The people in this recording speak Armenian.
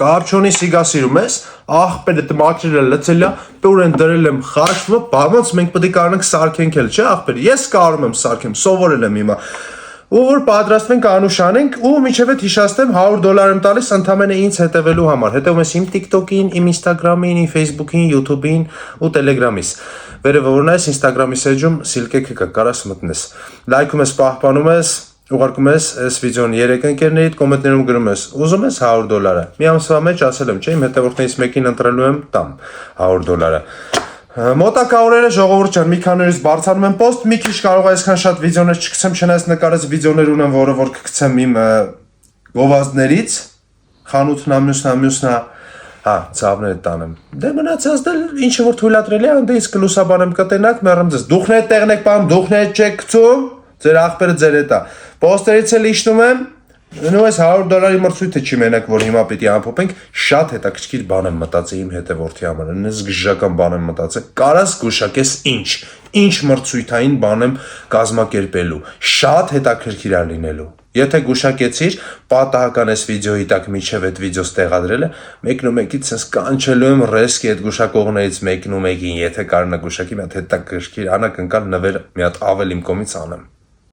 Կարչոնի սիգա սիրում ես, աղբերը մաքրել է լցել է, տուրեն դրել եմ խարշվը, բամոնց մենք պետք է կարողանանք սարքենք էլ, չէ աղբեր, ես կարող եմ սարքեմ, սովորել եմ հիմա։ Ու որ պատրաստվենք անուշանենք ու միջև այդ հիշաստեմ $100 եմ տալիս ընդամենը ինձ հետևելու համար։ Հետևում ես իմ TikTok-ին, իմ Instagram-ին, իմ Facebook-ին, YouTube-ին ու Telegram-իս։ Վերևը որ նայես Instagram-ի սեջում սիլկեքը կա, կարաս մտնես։ Լայքում ես, պահպանում ես, ուղարկում ես այս վիդեոն 3 ընկերներիդ, կոմենտներում գրում ես, ուզում ես $100։ Մի ամսվա մեջ ասել եմ, չէ, իմ հետևորդներից մեկին ընտրելու եմ, տամ $100։ Մոտակա օրերը ժողովուրդ ջան, մի քանի օրից բարձրանում եմ post, մի քիչ կարող է այսքան շատ վիդեոներ չգցեմ, չնայած նկարած վիդեոներ ունեմ, որը որ կգցեմ իմ գովազդներից, խանութն ամյուսնա, հա, ցավները տանեմ։ Դե մնացած դե ինչը որ թույլատրելի է, անդե իսկ լուսաբան եմ կտենակ, մեռեմ ձեզ։ Դուխն է տեղն եք բան, դուխն է չեք գցում, ձեր աղբերը ձեր հետա։ Պոստերից էլ իշտում եմ, նույն այս $100 մրցույթը չի մենակ, որ հիմա պիտի ամփոփենք, շատ հետաքրքիր բան եմ մտածել իմ հետևորդի համար, նույնիսկ գժական բան եմ մտածել, կարաս գուշակես ինչ մրցույթային բան եմ կազմակերպելու, շատ հետաքրքիր է լինելու։ Եթե գուշակեցիր, պատահական այս վիդեոյի տակ միջև այդ վիդեոս տեղադրելը, մեկն ու մեկից sense կանչելու եմ ռեսկի այդ գուշակողներից մեկին ու մեկին, եթե կարողանա գուշակի, մի հատ հետաքրքիր անակ ընկալ նվեր մի հատ ավել իմ կողմից անեմ։